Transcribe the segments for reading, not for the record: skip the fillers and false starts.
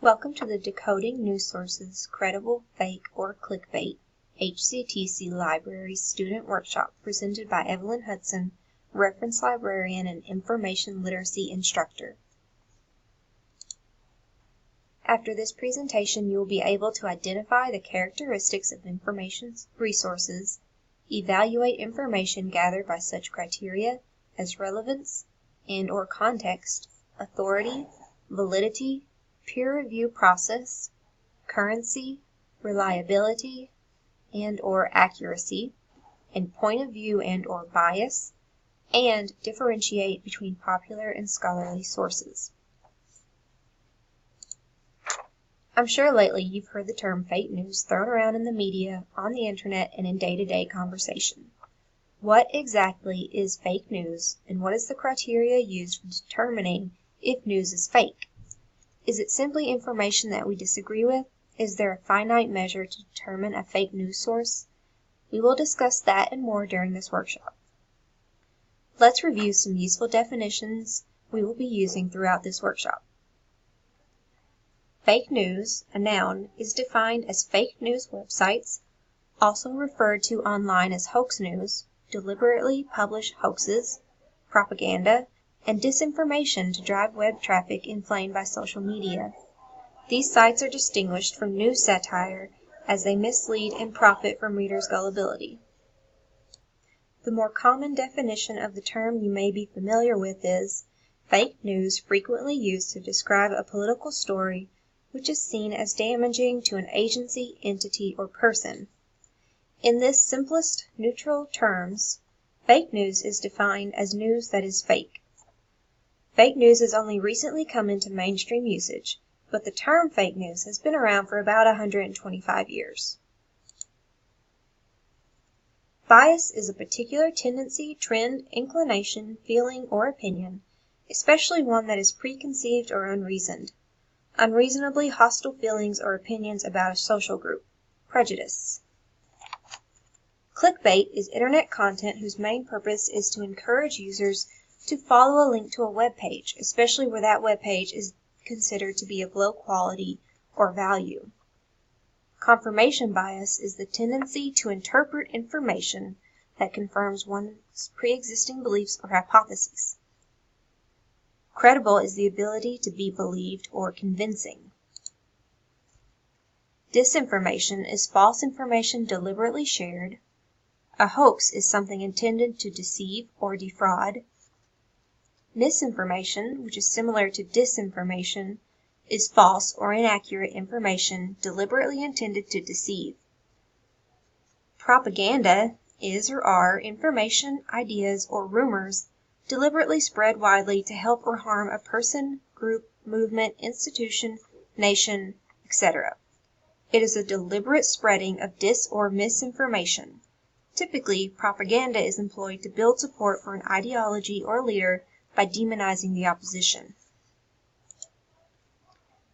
Welcome to the Decoding News Sources, Credible, Fake, or Clickbait, HCTC Libraries Student Workshop presented by Evelyn Hudson, Reference Librarian and Information Literacy Instructor. After this presentation, you will be able to identify the characteristics of information resources, evaluate information gathered by such criteria as relevance and/or context, authority, validity, peer review process, currency, reliability, and/or accuracy, and point of view and/or bias, and differentiate between popular and scholarly sources. I'm sure lately you've heard the term fake news thrown around in the media, on the internet, and in day-to-day conversation. What exactly is fake news, and what is the criteria used for determining if news is fake? Is it simply information that we disagree with? Is there a finite measure to determine a fake news source? We will discuss that and more during this workshop. Let's review some useful definitions we will be using throughout this workshop. Fake news, a noun, is defined as fake news websites, also referred to online as hoax news, deliberately publish hoaxes, propaganda, and disinformation to drive web traffic inflamed by social media. These sites are distinguished from news satire as they mislead and profit from readers' gullibility. The more common definition of the term you may be familiar with is fake news frequently used to describe a political story which is seen as damaging to an agency, entity, or person. In this simplest, neutral terms, fake news is defined as news that is fake. Fake news has only recently come into mainstream usage, but the term fake news has been around for about 125 years. Bias is a particular tendency, trend, inclination, feeling, or opinion, especially one that is preconceived or unreasoned. Unreasonably hostile feelings or opinions about a social group. Prejudice. Clickbait is internet content whose main purpose is to encourage users to follow a link to a web page, especially where that web page is considered to be of low quality or value. Confirmation bias is the tendency to interpret information that confirms one's pre-existing beliefs or hypotheses. Credible is the ability to be believed or convincing. Disinformation is false information deliberately shared. A hoax is something intended to deceive or defraud. Misinformation, which is similar to disinformation, is false or inaccurate information deliberately intended to deceive. Propaganda is or are information, ideas, or rumors deliberately spread widely to help or harm a person, group, movement, institution, nation, etc. It is a deliberate spreading of dis or misinformation. Typically, propaganda is employed to build support for an ideology or leader by demonizing the opposition.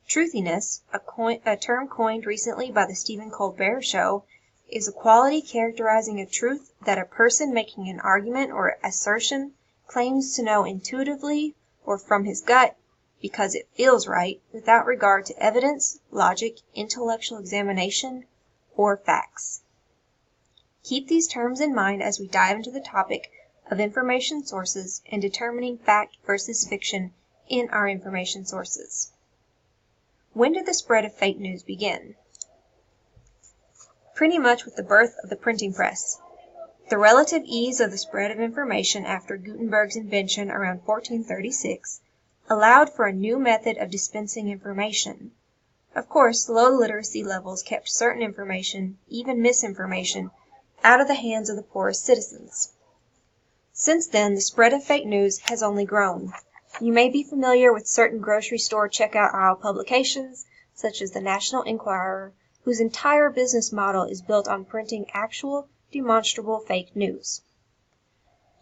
Truthiness, a term coined recently by the Stephen Colbert Show, is a quality characterizing a truth that a person making an argument or assertion claims to know intuitively or from his gut because it feels right without regard to evidence, logic, intellectual examination, or facts. Keep these terms in mind as we dive into the topic of information sources and determining fact versus fiction in our information sources. When did the spread of fake news begin? Pretty much with the birth of the printing press. The relative ease of the spread of information after Gutenberg's invention around 1436 allowed for a new method of dispensing information. Of course, low literacy levels kept certain information, even misinformation, out of the hands of the poorest citizens. Since then, the spread of fake news has only grown. You may be familiar with certain grocery store checkout aisle publications, such as the National Enquirer, whose entire business model is built on printing actual, demonstrable fake news.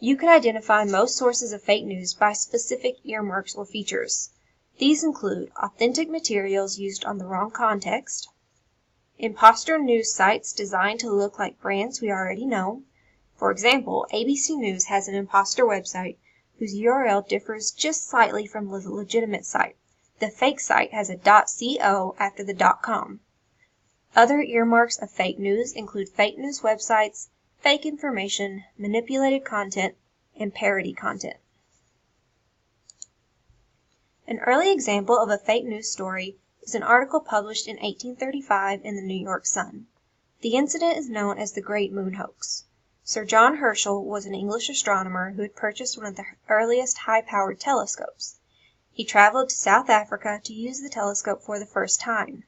You can identify most sources of fake news by specific earmarks or features. These include authentic materials used on the wrong context, imposter news sites designed to look like brands we already know. For example, ABC News has an imposter website whose URL differs just slightly from the legitimate site, the fake site has a .co after the .com. Other earmarks of fake news include fake news websites, fake information, manipulated content, and parody content. An early example of a fake news story is an article published in 1835 in the New York Sun. The incident is known as the Great Moon Hoax. Sir John Herschel was an English astronomer who had purchased one of the earliest high-powered telescopes. He traveled to South Africa to use the telescope for the first time.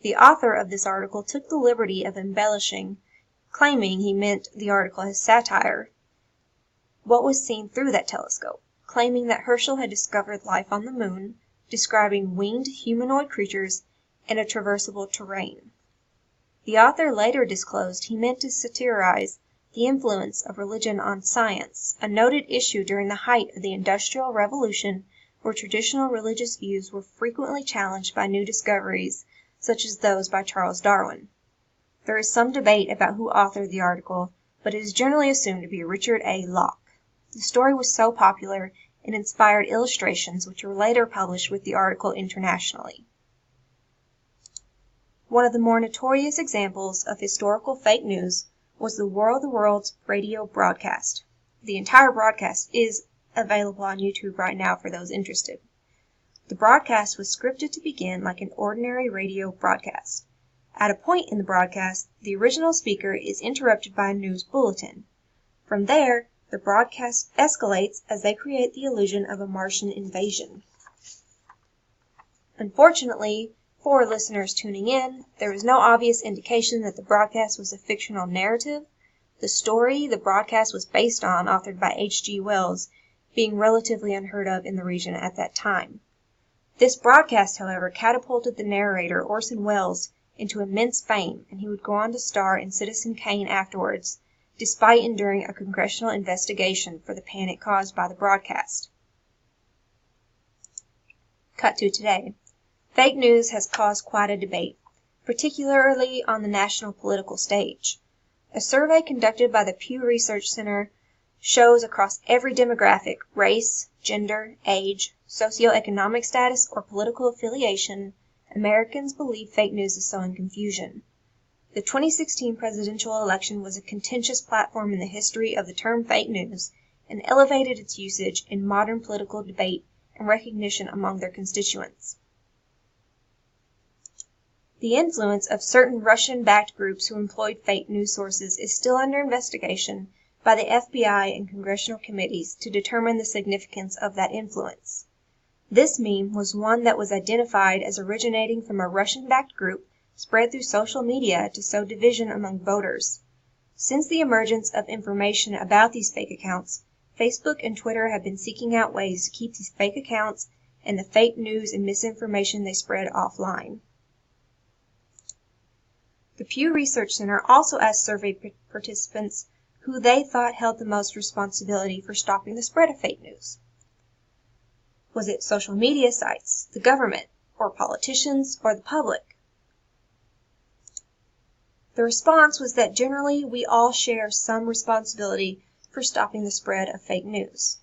The author of this article took the liberty of embellishing, claiming he meant the article as satire, what was seen through that telescope, claiming that Herschel had discovered life on the moon, describing winged humanoid creatures, and a traversable terrain. The author later disclosed he meant to satirize the influence of religion on science, a noted issue during the height of the Industrial Revolution, where traditional religious views were frequently challenged by new discoveries, such as those by Charles Darwin. There is some debate about who authored the article, but it is generally assumed to be Richard A. Locke. The story was so popular it inspired illustrations which were later published with the article internationally. One of the more notorious examples of historical fake news was the War of the Worlds radio broadcast. The entire broadcast is available on YouTube right now for those interested. The broadcast was scripted to begin like an ordinary radio broadcast. At a point in the broadcast, the original speaker is interrupted by a news bulletin. From there, the broadcast escalates as they create the illusion of a Martian invasion. Unfortunately, for listeners tuning in, there is no obvious indication that the broadcast was a fictional narrative. The story the broadcast was based on, authored by H.G. Wells, being relatively unheard of in the region at that time. This broadcast, however, catapulted the narrator, Orson Welles, into immense fame, and he would go on to star in Citizen Kane afterwards, despite enduring a congressional investigation for the panic caused by the broadcast. Cut to today. Fake news has caused quite a debate, particularly on the national political stage. A survey conducted by the Pew Research Center shows across every demographic, race, gender, age, socioeconomic status, or political affiliation, Americans believe fake news is sowing confusion. The 2016 presidential election was a contentious platform in the history of the term fake news and elevated its usage in modern political debate and recognition among their constituents. The influence of certain Russian-backed groups who employed fake news sources is still under investigation by the FBI and congressional committees to determine the significance of that influence. This meme was one that was identified as originating from a Russian-backed group spread through social media to sow division among voters. Since the emergence of information about these fake accounts, Facebook and Twitter have been seeking out ways to keep these fake accounts and the fake news and misinformation they spread offline. The Pew Research Center also asked survey participants who they thought held the most responsibility for stopping the spread of fake news. Was it social media sites, the government, or politicians, or the public? The response was that generally we all share some responsibility for stopping the spread of fake news.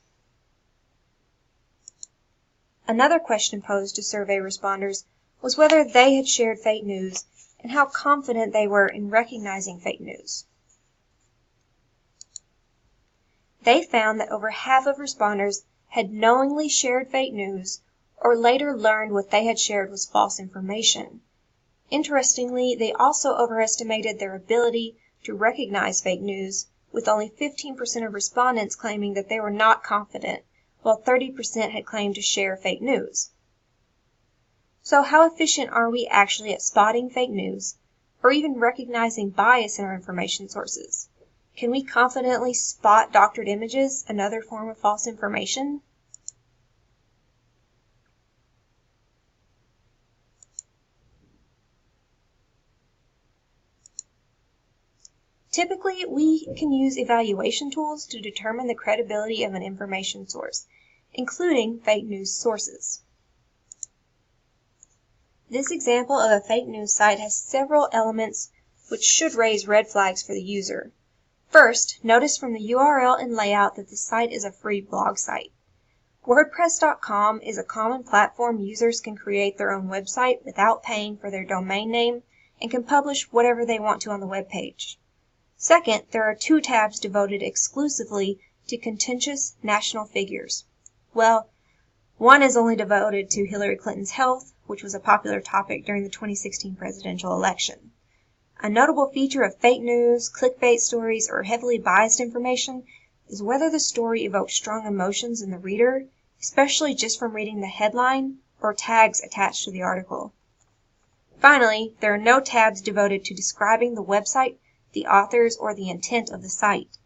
Another question posed to survey responders was whether they had shared fake news and how confident they were in recognizing fake news. They found that over half of responders had knowingly shared fake news or later learned what they had shared was false information. Interestingly, they also overestimated their ability to recognize fake news, with only 15% of respondents claiming that they were not confident, while 30% had claimed to share fake news. So how efficient are we actually at spotting fake news, or even recognizing bias in our information sources? Can we confidently spot doctored images, another form of false information? Typically, we can use evaluation tools to determine the credibility of an information source, including fake news sources. This example of a fake news site has several elements which should raise red flags for the user. First, notice from the URL and layout that the site is a free blog site. WordPress.com is a common platform users can create their own website without paying for their domain name and can publish whatever they want to on the web page. Second, there are 2 tabs devoted exclusively to contentious national figures. Well, one is only devoted to Hillary Clinton's health, which was a popular topic during the 2016 presidential election. A notable feature of fake news, clickbait stories, or heavily biased information is whether the story evokes strong emotions in the reader, especially just from reading the headline or tags attached to the article. Finally, there are no tabs devoted to describing the website, the authors, or the intent of the site.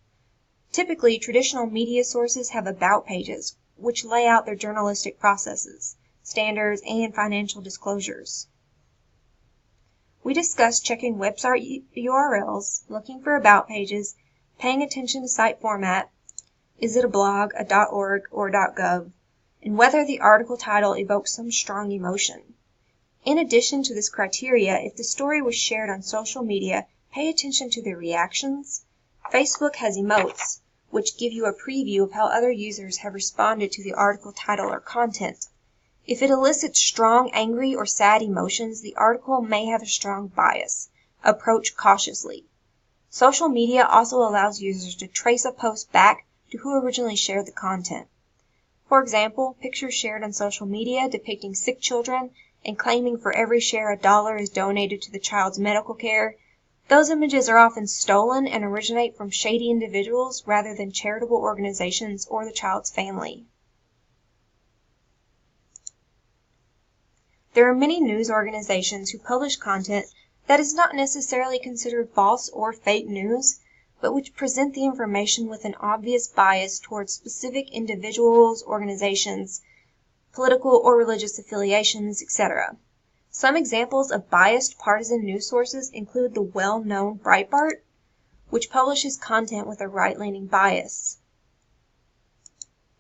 Typically, traditional media sources have about pages, which lay out their journalistic processes, standards, and financial disclosures. We discussed checking website URLs, looking for about pages, paying attention to site format, is it a blog, a .org, or .gov, and whether the article title evokes some strong emotion. In addition to this criteria, if the story was shared on social media, pay attention to the reactions. Facebook has emotes, which give you a preview of how other users have responded to the article title or content. If it elicits strong, angry, or sad emotions, the article may have a strong bias. Approach cautiously. Social media also allows users to trace a post back to who originally shared the content. For example, pictures shared on social media depicting sick children and claiming for every share $1 is donated to the child's medical care. Those images are often stolen and originate from shady individuals rather than charitable organizations or the child's family. There are many news organizations who publish content that is not necessarily considered false or fake news, but which present the information with an obvious bias towards specific individuals, organizations, political or religious affiliations, etc. Some examples of biased partisan news sources include the well-known Breitbart, which publishes content with a right-leaning bias.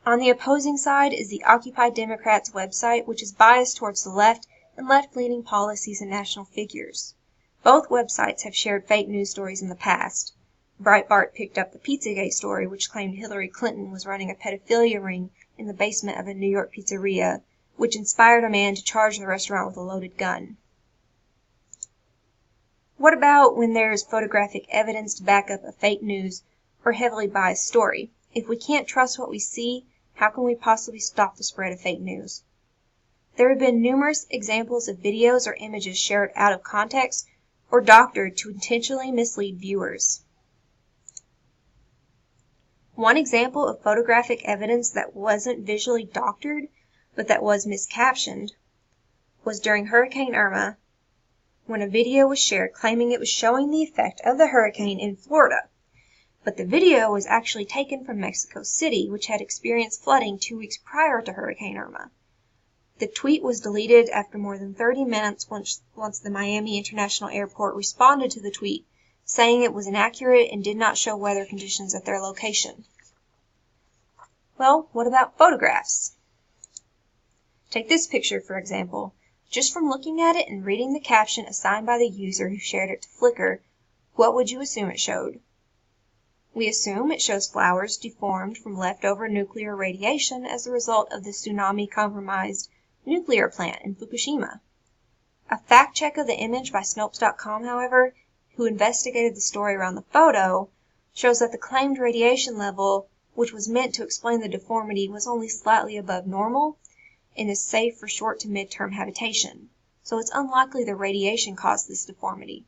On the opposing side is the Occupy Democrats website, which is biased towards the left and left-leaning policies and national figures. Both websites have shared fake news stories in the past. Breitbart picked up the Pizzagate story, which claimed Hillary Clinton was running a pedophilia ring in the basement of a New York pizzeria, which inspired a man to charge the restaurant with a loaded gun. What about when there's photographic evidence to back up a fake news or heavily biased story? If we can't trust what we see, how can we possibly stop the spread of fake news? There have been numerous examples of videos or images shared out of context or doctored to intentionally mislead viewers. One example of photographic evidence that wasn't visually doctored, but that was miscaptioned, was during Hurricane Irma, when a video was shared claiming it was showing the effect of the hurricane in Florida. But the video was actually taken from Mexico City, which had experienced flooding 2 weeks prior to Hurricane Irma. The tweet was deleted after more than 30 minutes once the Miami International Airport responded to the tweet, saying it was inaccurate and did not show weather conditions at their location. Well, what about photographs? Take this picture, for example. Just from looking at it and reading the caption assigned by the user who shared it to Flickr, what would you assume it showed? We assume it shows flowers deformed from leftover nuclear radiation as a result of the tsunami-compromised nuclear plant in Fukushima. A fact check of the image by Snopes.com, however, who investigated the story around the photo, shows that the claimed radiation level, which was meant to explain the deformity, was only slightly above normal and is safe for short to mid-term habitation, so it's unlikely the radiation caused this deformity.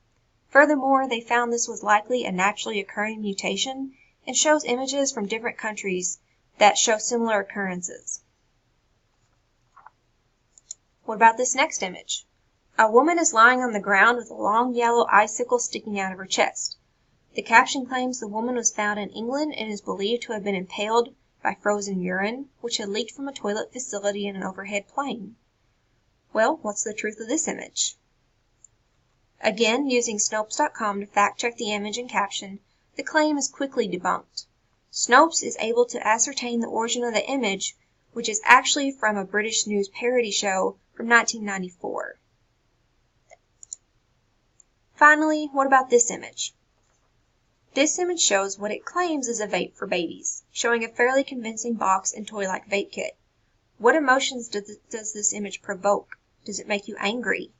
Furthermore, they found this was likely a naturally occurring mutation and shows images from different countries that show similar occurrences. What about this next image? A woman is lying on the ground with a long yellow icicle sticking out of her chest. The caption claims the woman was found in England and is believed to have been impaled by frozen urine, which had leaked from a toilet facility in an overhead plane. Well, what's the truth of this image? Again, using Snopes.com to fact-check the image and caption, the claim is quickly debunked. Snopes is able to ascertain the origin of the image, which is actually from a British news parody show from 1994. Finally, what about this image? This image shows what it claims is a vape for babies, showing a fairly convincing box and toy-like vape kit. What emotions does this image provoke? Does it make you angry?